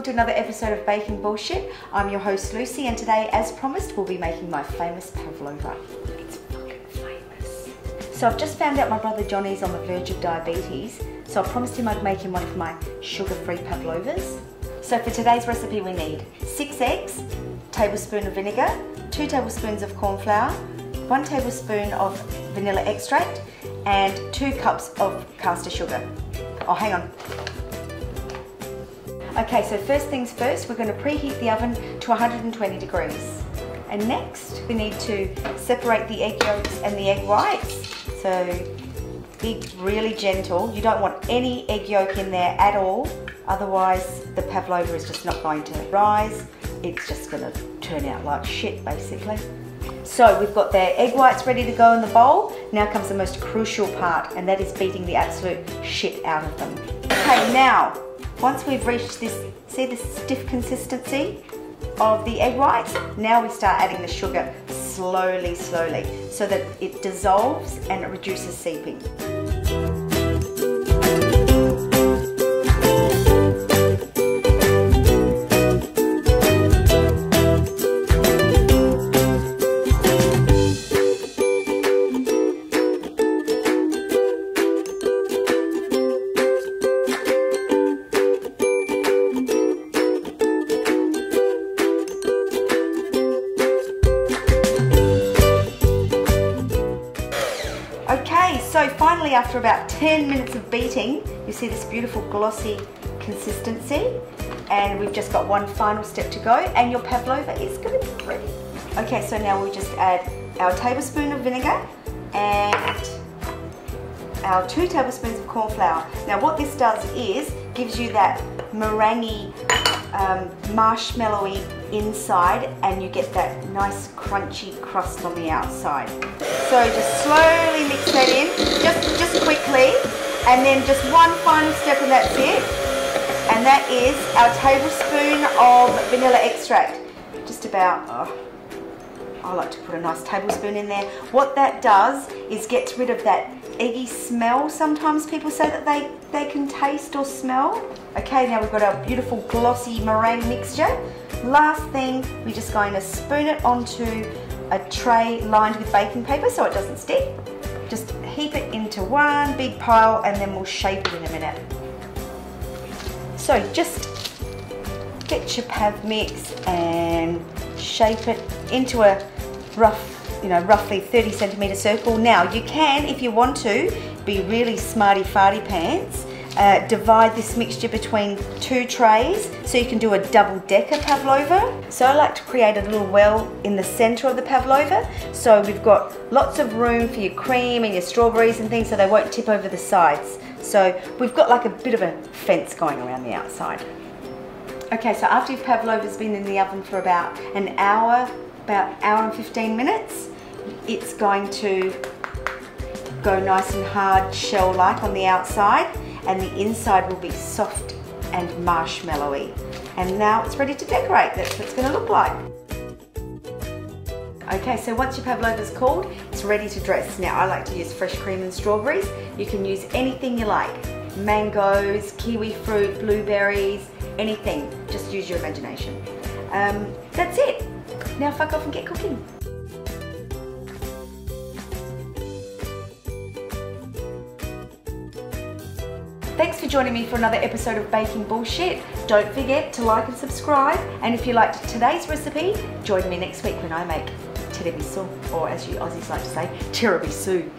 to another episode of Baking Bullshit. I'm your host Lucy, and today, as promised, we'll be making my famous Pavlova. It's fucking famous. So I've just found out my brother Johnny's on the verge of diabetes, so I promised him I'd make him one of my sugar-free Pavlovas. So for today's recipe we need 6 eggs, tablespoon of vinegar, 2 tablespoons of corn flour, 1 tablespoon of vanilla extract, and 2 cups of caster sugar. Oh, hang on. Okay, so first things first, we're going to preheat the oven to 120 degrees. And next, we need to separate the egg yolks and the egg whites. So be really gentle. You don't want any egg yolk in there at all. Otherwise, the pavlova is just not going to rise. It's just going to turn out like shit, basically. So we've got the egg whites ready to go in the bowl. Now comes the most crucial part, and that is beating the absolute shit out of them. Okay, now, once we've reached this, see the stiff consistency of the egg whites? Now we start adding the sugar slowly, so that it dissolves and it reduces seeping. Okay, so finally after about 10 minutes of beating, you see this beautiful glossy consistency, and we've just got one final step to go and your pavlova is going to be ready. Okay, so now we just add our tablespoon of vinegar and our 2 tablespoons of corn flour. Now what this does is gives you that meringue, marshmallowy inside, and you get that nice crunchy crust on the outside. So just slowly mix that in, just quickly, and then just one final step and that's it. And that is our tablespoon of vanilla extract. Just about, I like to put a nice tablespoon in there. What that does is gets rid of that eggy smell sometimes people say that they can taste or smell. Okay, now we've got our beautiful glossy meringue mixture. Last thing, we're just going to spoon it onto a tray lined with baking paper so it doesn't stick. Just heap it into one big pile and then we'll shape it in a minute. So just get your pav mix and shape it into a roughly 30 centimetre circle. Now you can, if you want to, be really smarty farty pants, divide this mixture between 2 trays so you can do a double-decker pavlova. So I like to create a little well in the centre of the pavlova, so we've got lots of room for your cream and your strawberries and things so they won't tip over the sides. So we've got like a bit of a fence going around the outside. Okay, so after your pavlova's been in the oven for about an hour, about hour and 15 minutes, it's going to go nice and hard shell-like on the outside, and the inside will be soft and marshmallowy. And now it's ready to decorate. That's what it's going to look like. Okay, so once your pavlova's cooled, it's ready to dress. Now I like to use fresh cream and strawberries. You can use anything you like. Mangoes, kiwi fruit, blueberries, anything. Just use your imagination. That's it. Now fuck off and get cooking. Thanks for joining me for another episode of Baking Bullshit. Don't forget to like and subscribe, and if you liked today's recipe, join me next week when I make tiramisu, or as you Aussies like to say, tiramisu.